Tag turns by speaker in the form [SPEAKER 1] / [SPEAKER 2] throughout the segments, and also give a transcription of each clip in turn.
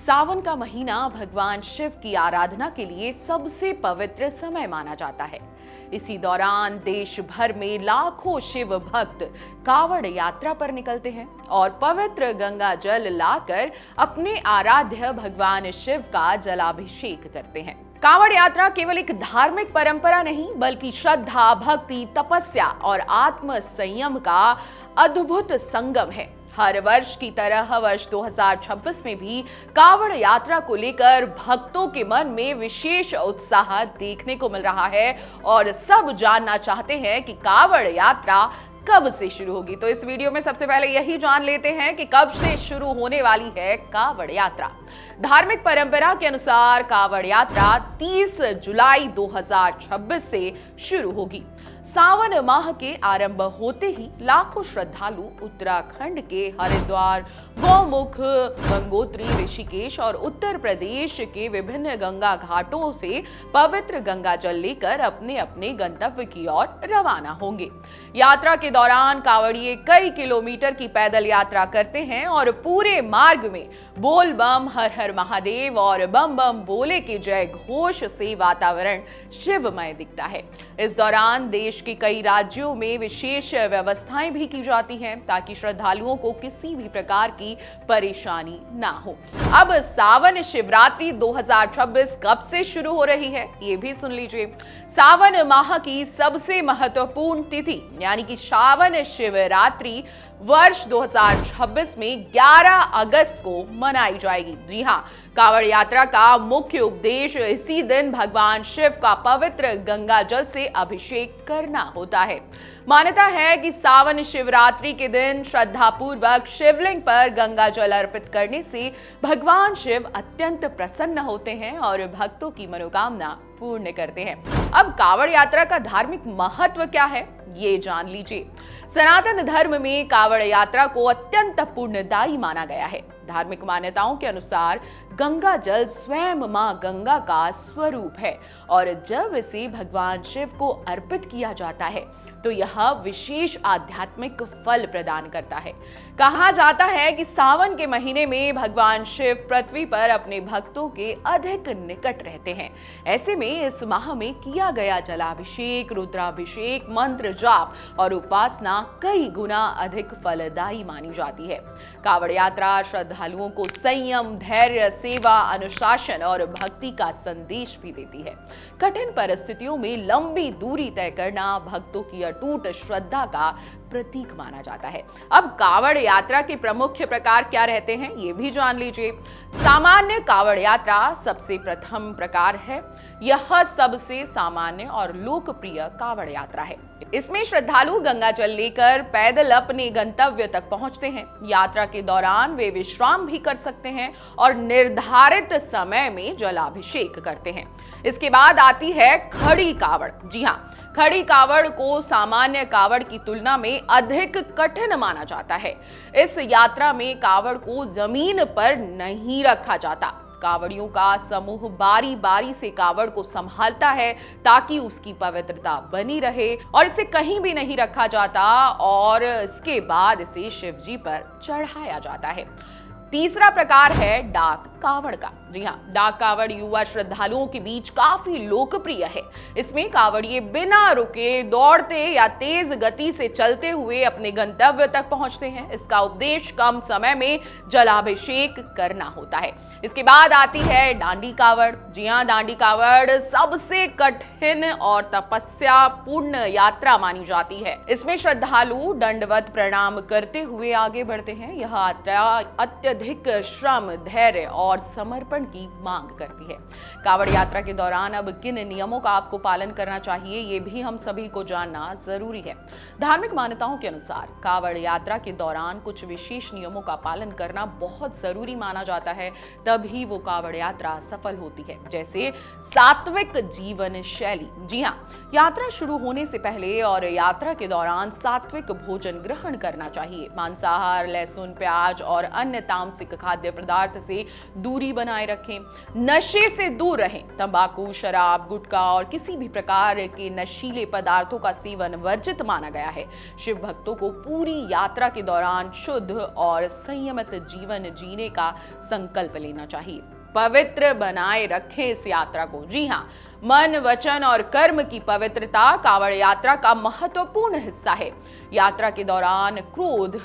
[SPEAKER 1] सावन का महीना भगवान शिव की आराधना के लिए सबसे पवित्र समय माना जाता है। इसी दौरान देश भर में लाखों शिव भक्त कावड़ यात्रा पर निकलते हैं और पवित्र गंगा जल लाकर अपने आराध्य भगवान शिव का जलाभिषेक करते हैं। कावड़ यात्रा केवल एक धार्मिक परंपरा नहीं, बल्कि श्रद्धा, भक्ति, तपस्या और आत्म संयम का अद्भुत संगम है। हर वर्ष की तरह वर्ष 2026 में भी कावड़ यात्रा को लेकर भक्तों के मन में विशेष उत्साह देखने को मिल रहा है और सब जानना चाहते हैं कि कावड़ यात्रा कब से शुरू होगी। तो इस वीडियो में सबसे पहले यही जान लेते हैं कि कब से शुरू होने वाली है कावड़ यात्रा। धार्मिक परंपरा के अनुसार कावड़ यात्रा 30 जुलाई 2026 से शुरू होगी। सावन माह के आरंभ होते ही लाखों श्रद्धालु उत्तराखंड के हरिद्वार, गौमुख, गंगोत्री, ऋषिकेश और उत्तर प्रदेश के विभिन्न गंगा घाटों से पवित्र गंगा जल लेकर अपने अपने गंतव्य की ओर रवाना होंगे। यात्रा के दौरान कावड़िए कई किलोमीटर की पैदल यात्रा करते हैं और पूरे मार्ग में बोल बम, हर हर महादेव और बम बम बोले के जय घोष से वातावरण शिवमय दिखता है। इस दौरान देश के कई राज्यों में विशेष व्यवस्थाएं भी की जाती हैं ताकि श्रद्धालुओं को किसी भी प्रकार की परेशानी ना हो। अब सावन शिवरात्रि 2026 कब से शुरू हो रही है, ये भी सुन लीजिए। सावन माह की सबसे महत्वपूर्ण तिथि यानी कि सावन शिवरात्रि वर्ष 2026 में 11 अगस्त को मनाई जाएगी। जी हाँ, कावड़ यात्रा का मुख्य उपदेश इसी दिन भगवान शिव का पवित्र गंगा जल से अभिषेक करना होता है। मान्यता है कि सावन शिवरात्रि के दिन श्रद्धापूर्वक शिवलिंग पर गंगा जल अर्पित करने से भगवान शिव अत्यंत प्रसन्न होते हैं और भक्तों की मनोकामना पूर्ण करते हैं। अब कावड़ यात्रा का धार्मिक महत्व क्या है, ये जान लीजिए। सनातन धर्म में कावड़ यात्रा को अत्यंत पुण्यदायी माना गया है। धार्मिक मान्यताओं के अनुसार गंगा जल स्वयं मां गंगा का स्वरूप है और जब इसे भगवान शिव को अर्पित किया जाता है तो यह विशेष आध्यात्मिक फल प्रदान करता है। कहा जाता है कि सावन के महीने में भगवान शिव पृथ्वी पर अपने भक्तों के अधिक निकट रहते हैं। ऐसे में इस माह में किया गया जलाभिषेक, रुद्राभिषेक, मंत्र जाप और उपासना कई गुना अधिक फलदायी मानी जाती है। कावड़ यात्रा श्रद्धालुओं को संयम, धैर्य, सेवा, अनुशासन और भक्ति का संदेश भी देती है। कठिन परिस्थितियों में लंबी दूरी तय करना भक्तों की अटूट श्रद्धा का प्रतीक माना जाता है। अब कावड़ यात्रा के प्रमुख प्रकार क्या रहते हैं, ये भी जान लीजिए। सामान्य कावड़ यात्रा सबसे प्रथम प्रकार है। यह सबसे सामान्य और लोकप्रिय कावड़ यात्रा है। इसमें श्रद्धालु गंगा जल लेकर पैदल अपने गंतव्य तक पहुंचते हैं। यात्रा के दौरान वे विश्राम भी कर सकते हैं और निर्धारित समय में जलाभिषेक करते हैं। इसके बाद आती है खड़ी कावड़। जी हाँ, खड़ी कावड़ को सामान्य कावड़ की तुलना में अधिक कठिन माना जाता है। इस यात्रा में कावड़ को जमीन पर नहीं रखा जाता। कावड़ियों का समूह बारी बारी से कावड़ को संभालता है ताकि उसकी पवित्रता बनी रहे और इसे कहीं भी नहीं रखा जाता और इसके बाद इसे शिवजी पर चढ़ाया जाता है। तीसरा प्रकार है डाक कावड़ का। जी हाँ, डाक कावड़ युवा श्रद्धालुओं के बीच काफी लोकप्रिय है। इसमें कावड़िए बिना रुके दौड़ते या तेज गति से चलते हुए अपने गंतव्य तक पहुंचते हैं। इसका उद्देश्य कम समय में जलाभिषेक करना होता है। इसके बाद आती है डांडी कावड़। जी हाँ, डांडी कावड़ सबसे कठिन और तपस्या पूर्ण यात्रा मानी जाती है। इसमें श्रद्धालु दंडवत प्रणाम करते हुए आगे बढ़ते हैं। यह यात्रा अत्यधिक श्रम, धैर्य और समर्पण की मांग करती है। कावड़ यात्रा के दौरान अब किन नियमों का आपको पालन करना चाहिए, ये भी हम सभी को जानना जरूरी है। धार्मिक मान्यताओं के अनुसार कावड़ यात्रा के दौरान कुछ विशेष नियमों का पालन करना बहुत जरूरी माना जाता है, तभी वो कावड़ यात्रा सफल होती है। जैसे सात्विक जीवन शैली। जी हाँ, यात्रा शुरू होने से पहले और यात्रा के दौरान सात्विक भोजन ग्रहण करना चाहिए। मांसाहार, लहसुन, प्याज और अन्य तामसिक खाद्य पदार्थ से दूरी बनाए रखें, नशे से दूर रहें, तंबाकू, शराब, गुटखा और किसी भी प्रकार के नशीले पदार्थों का सेवन वर्जित माना गया है। शिव भक्तों को पूरी यात्रा के दौरान शुद्ध और संयमित जीवन जीने का संकल्प लेना चाहिए। पवित्र बनाए रखें इस यात्रा को। जी हाँ, मन, वचन और कर्म की पवित्रता कांवड़ यात्रा का महत्वपूर्ण हिस्सा है। यात्रा के दौरान क्रोध,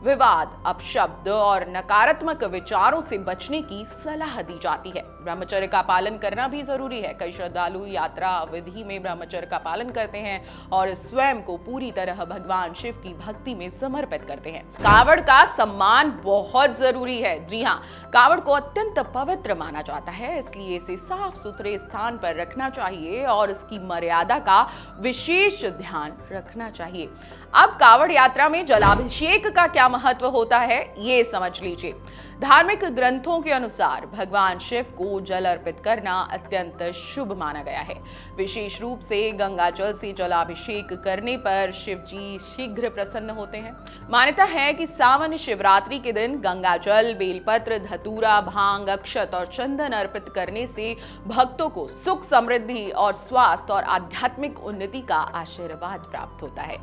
[SPEAKER 1] विवाद, अपशब्द और नकारात्मक विचारों से बचने की सलाह दी जाती है। ब्रह्मचर्य का पालन करना भी जरूरी है। कई श्रद्धालु यात्रा विधि में ब्रह्मचर्य का पालन करते हैं और स्वयं को पूरी तरह भगवान शिव की भक्ति में समर्पित करते हैं। कांवड़ का सम्मान बहुत जरूरी है। जी हाँ, कांवड़ को अत्यंत पवित्र माना जाता है, इसलिए इसे साफ सुथरे स्थान पर रखना चाहिए और इसकी मर्यादा का विशेष ध्यान रखना चाहिए। अब कांवड़ यात्रा में जलाभिषेक का क्या महत्व होता है, ये समझ लीजिए। धार्मिक ग्रंथों के अनुसार भगवान शिव को जल अर्पित करना अत्यंत शुभ माना गया है। विशेष रूप से गंगा जल से जलाभिषेक करने पर शिव जी शीघ्र प्रसन्न होते हैं। मान्यता है कि सावन शिवरात्रि के दिन गंगा जल, बेलपत्र, धतूरा, भांग, अक्षत और चंदन अर्पित करने से भक्तों को सुख, समृद्धि और स्वास्थ्य और आध्यात्मिक उन्नति का आशीर्वाद प्राप्त होता है।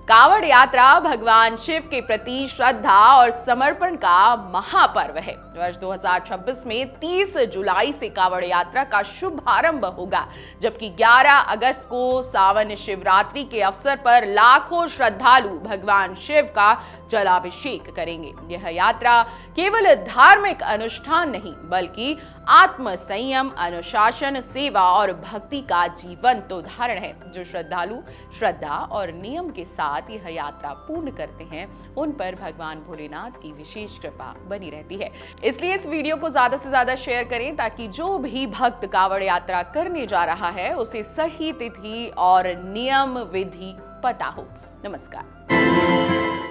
[SPEAKER 1] कांवड़ यात्रा भगवान शिव के प्रति श्रद्धा और समर्पण का महापर्व है। वर्ष 2026 में 30 जुलाई से कांवड़ यात्रा का शुभारंभ होगा, जबकि 11 अगस्त को सावन शिवरात्रि के अवसर पर लाखों श्रद्धालु भगवान शिव का जलाभिषेक करेंगे। यह यात्रा केवल धार्मिक अनुष्ठान नहीं, बल्कि आत्म संयम, अनुशासन, सेवा और भक्ति का जीवंत उदाहरण है। जो श्रद्धालु श्रद्धा और नियम के साथ यह यात्रा पूर्ण करते हैं, उन पर भगवान भोलेनाथ की विशेष कृपा बनी रहती है। इसलिए इस वीडियो को ज्यादा से ज्यादा शेयर करें, ताकि जो भी भक्त कांवड़ यात्रा करने जा रहा है उसे सही तिथि और नियम विधि पता हो। नमस्कार।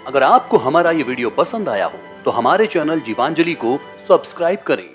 [SPEAKER 2] अगर आपको हमारा ये वीडियो पसंद आया हो तो हमारे चैनल जीवांजलि को सब्सक्राइब करें